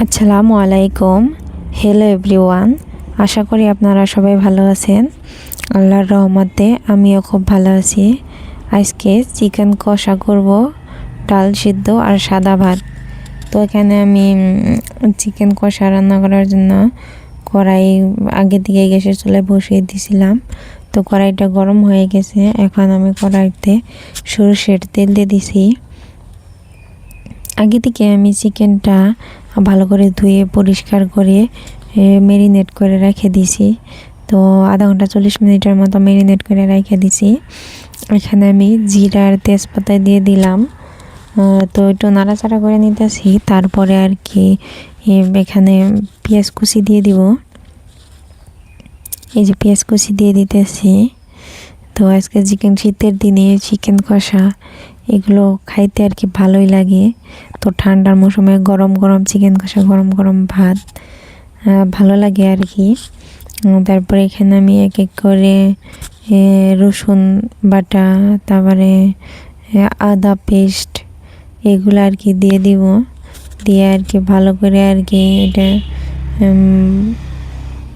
আসসালামু আলাইকুম। Hello everyone, আশা করি আপনারা সবাই ভালো আছেন। আল্লাহর রহমতে আমিও খুব ভালো আছি। আজকে চিকেন কষা করব, ডাল সিদ্ধ আর সাদা ভাত। তো এখানে আমি চিকেন কষা রান্না করার জন্য কড়াই আগে থেকে গ্যাসের চুলায় বসিয়ে দিয়েছিলাম। তো কড়াইটা গরম হয়ে গেছে। এখন আমি কড়াইতে সরষের তেল দিয়ে দিছি। আগে থেকে আমি চিকেনটা ভালো করে ধুয়ে পরিষ্কার করে ম্যারিনেট করে রেখে দিছি। তো আধা ঘন্টা 40 মিনিটের মতো ম্যারিনেট করে রেখে দিছি। এখানে আমি জিরা আর তেজপাতা দিয়ে দিলাম। তো একটু নাড়াচাড়া করে নিতেছি। তারপরে আর কি এখানে পেঁয়াজ কুচি দিয়ে দিব। এই যে পেঁয়াজ কুচি দিয়ে দিতেছি। তো আজকে চিকেন শীতের দিনে চিকেন কষা এগুলো খাইতে আর কি ভালোই লাগে। তো ঠান্ডার মৌসুমে গরম গরম চিকেন কষা, গরম গরম ভাত ভালো লাগে আর কি। তারপরে এখানে আমি এক এক করে রসুন বাটা, তারপরে আদা পেস্ট এগুলো আর কি দিয়ে দিব। দিয়ে আর কি ভালো করে আর কি এটা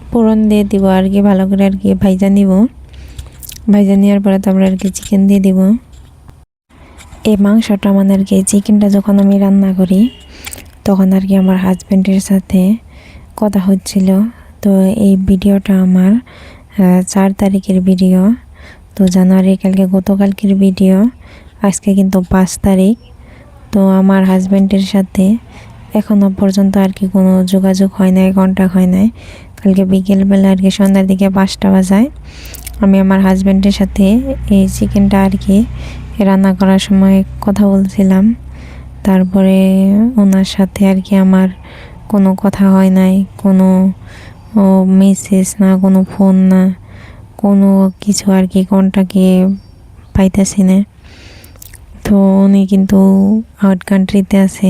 ফোড়ন দিয়ে দিব আর কি, ভালো করে আর কি ভাইজা নিব। ভাইজা নেওয়ার পরে তারপরে আর কি চিকেন দিয়ে দিব। এই মাংসটা মানে আর কি চিকেনটা যখন আমি রান্না করি তখন আর কি আমার হাজব্যান্ডের সাথে কথা হচ্ছিল। তো এই ভিডিওটা আমার 4 তারিখের ভিডিও। তো জানুয়ারি গতকালকের ভিডিও। আজকে কিন্তু 5 তারিখ। তো আমার হাজব্যান্ডের সাথে এখনও পর্যন্ত আর কি কোনো যোগাযোগ হয় নাই, কন্ট্যাক্ট হয় নাই। কালকে বিকেলবেলা আর কি সন্ধ্যার দিকে 5টা বাজায় আমি আমার হাজব্যান্ডের সাথে এই চিকেনটা আর কি রান্না করার সময় কথা বলছিলাম। তারপরে ওনার সাথে আর কি আমার কোনো কথা হয় নাই, কোনো মেসেজ না, কোনো ফোন না, কোনো কিছু আর কি কন্টাক্টে পাইতেছি না। তো উনি কিন্তু আউট কান্ট্রিতে আছে।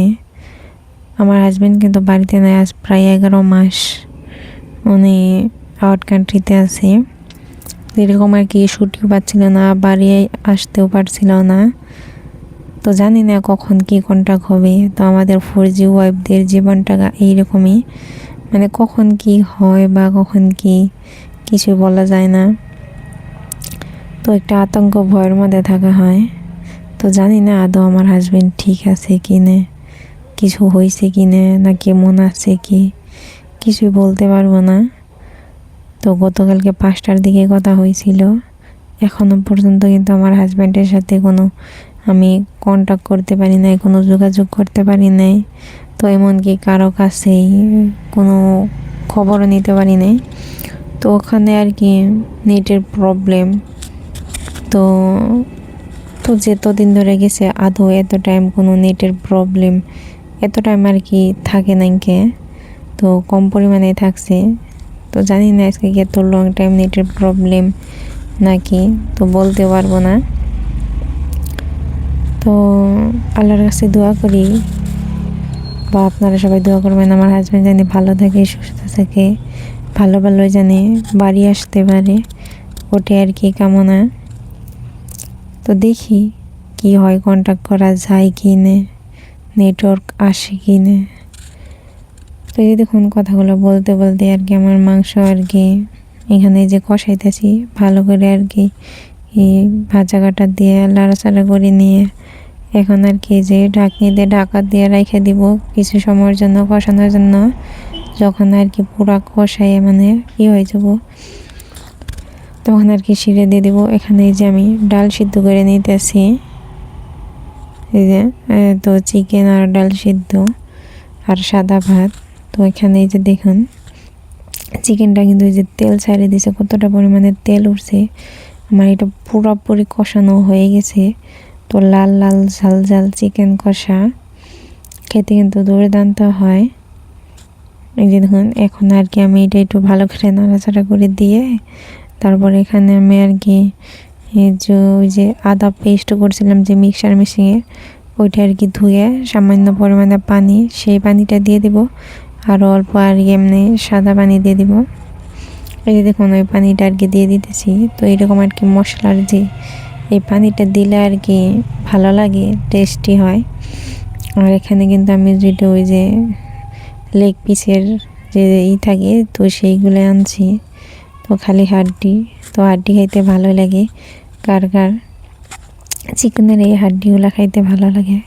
আমার হাজব্যান্ড কিন্তু বাড়িতে নেই, আজ প্রায় 11 মাস উনি আউট কান্ট্রিতে আছে। এরকম আর কি ছুটিও পাচ্ছিল না, বাড়ি আসতেও পারছিল না। তো জানি না কখন কি কন্টাক্ট হবে। তো আমাদের 4G ওয়াইফদের জীবনটা এইরকমই, মানে কখন কি হয় বা কখন কি কিছু বলা যায় না। তো একটা আতঙ্ক ভয়ের মধ্যে থাকা হয়। তো জানি না আদৌ আমার হাজব্যান্ড ঠিক আছে কি না, কিছু হয়েছে কি না কেমন আছে কি, কিছুই বলতে পারবো না। তো গতকালকে 5টার দিকে কথা হয়েছিল। এখনও পর্যন্ত কিন্তু আমার হাজব্যান্ডের সাথে কোনো আমি কন্ট্যাক্ট করতে পারি নাই, কোনো যোগাযোগ করতে পারি নাই। তো এমনকি কারো কাছেই কোনো খবরও নিতে পারি নাই। তো ওখানে আর কি নেটের প্রবলেম। তো তো যতদিন ধরে গেছে আদৌ এত টাইম কোনো নেটের প্রবলেম এত টাইম আর কি থাকে নাই কে, তো কম পরিমাণে থাকছে। তো জানি না আজকে কি এত লং টাইম নেটের প্রবলেম নাকি, তো বলতে পারবো না। তো আল্লাহর কাছে দোয়া করি বা আপনারা সবাই দোয়া করবেন আমার হাজব্যান্ড জানি ভালো থাকে, সুস্থ থাকে, ভালো ভালো জানি বাড়ি আসতে পারে, ওটে আর কি কামনা। তো দেখি কি হয়, কন্ট্যাক্ট করা যায় কি না, নেটওয়ার্ক আসে কি না। তো এই দেখুন কথাগুলো বলতে বলতে আর কি আমার মাংস আর কি এখানে যে কষাইতেছি ভালো করে আর কি এই ভাজা কাটা দিয়ে লাড়াচাড়া করে নিয়ে এখন আর কি যে ঢাকনি দিয়ে ঢাকা দিয়ে রেখে দিব কিছু সময়ের জন্য কষানোর জন্য। যখন আর কি পুরা কষাইয়ে মানে হয়ে যাব তখন আর কি শিরে দিয়ে দিব। এখানে এই যে আমি ডাল সিদ্ধ করে নিতেছি, এই যে তো চিকেন আর ডাল সিদ্ধ আর সাদা ভাত। তো এখানে এই যে দেখুন চিকেনটা কিন্তু এই যে তেল ছাড়িয়ে দিয়েছে, কতটা পরিমাণে তেল উঠছে। আমার এটা পুরোপুরি কষানো হয়ে গেছে। তো লাল লাল ঝাল ঝাল চিকেন কষা খেতে কিন্তু দুর্দান্ত হয়। এই যে দেখুন এখন আর কি আমি এটা একটু ভালো করে নাড়াচাড়া করে দিয়ে তারপরে এখানে আমি আর কি ওই যে আদা পেস্ট করছিলাম যে মিক্সার মেশিনে, ওইটা আর কি ধুয়ে সামান্য পরিমাণে পানি, সেই পানিটা দিয়ে দিব। আর অল্প আর এমনি সাদা পানি দিয়ে দিব। এই যে দেখুন ওই পানিটা আর কি দিয়ে দিতেছি। তো এরকম আর কি মশলার যে এই পানিটা দিলে আর কি ভালো লাগে, টেস্টি হয়। আর এখানে কিন্তু আমি যেটা ওই যে লেগ পিসের যে থাকে, তো সেইগুলো আনছি। তো খালি হাড্ডি, তো হাড্ডি খাইতে ভালো লাগে। কার কার চিকেনের এই হাড্ডিগুলো খাইতে ভালো লাগে?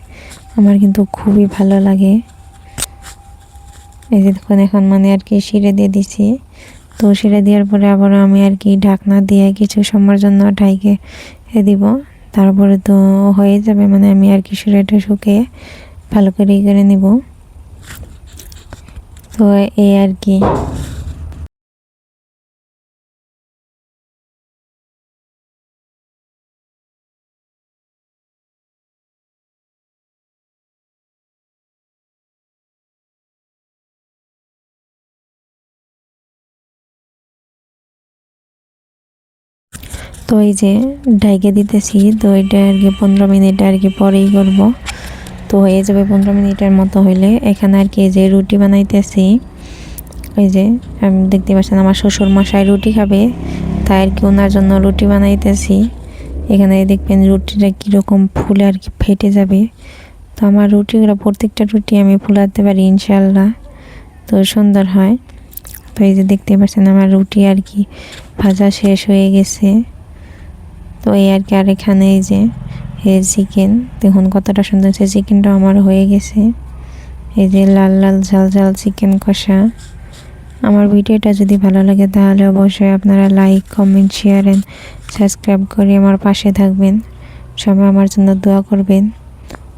আমার কিন্তু খুবই ভালো লাগে। এই যে দেখুন এখন মানে আর কি শিরে দিয়ে দিছি। তো শিরে দেওয়ার পরে আবার আমি আর কি ঢাকনা দিয়ে কিছু সময়ের জন্য ঢাইকে দিব। তারপরে তো হয়ে যাবে, মানে আমি আর কি শিরাটা শুকিয়ে ভালো করে নিব। তো এই আর কি। তো এই যে ঢাইকে দিতেছি, তো এটা আর কি 15 মিনিট আর কি পরেই করব। তো হয়ে যাবে 15 মিনিটের মতো হইলে। এখানে আর কি যে রুটি বানাইতেছি, ওই যে আমি দেখতে পাচ্ছেন আমার শ্বশুর মশাই রুটি খাবে, তাই আর কি ওনার জন্য রুটি বানাইতেছি। এখানে দেখবেন রুটিটা কীরকম ফুলে আর কি ফেটে যাবে। তো আমার রুটিগুলো প্রত্যেকটা রুটি আমি ফুলাতে পারি ইনশাল্লাহ, তো সুন্দর হয়। তো এই যে দেখতে পাচ্ছেন আমার রুটি আর কি ভাজা শেষ হয়ে গেছে। তো এই আর কি, আর এখানে এই যে চিকেন দেখুন কতটা সুন্দর হচ্ছে। চিকেনটা আমার হয়ে গেছে, এই যে লাল লাল ঝাল ঝাল চিকেন কষা। আমার ভিডিওটা যদি ভালো লাগে তাহলে অবশ্যই আপনারা like, comment, share and subscribe করে আমার পাশে থাকবেন। সবাই আমার জন্য দোয়া করবেন।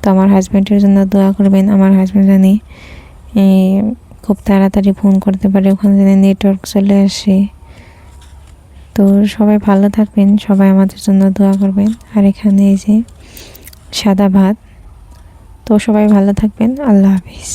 তো আমার হাজব্যান্ডের জন্য দোয়া করবেন। আমার হাজব্যান্ড জানি খুব তাড়াতাড়ি ফোন করতে পারে, ওখানে জানি নেটওয়ার্ক চলে আসে। তো সবাই ভালো থাকবেন, সবাই আমাদের জন্য দোয়া করবেন। আর এখানে এই যে সাদা ভাত। তো সবাই ভালো থাকবেন, আল্লাহ হাফিজ।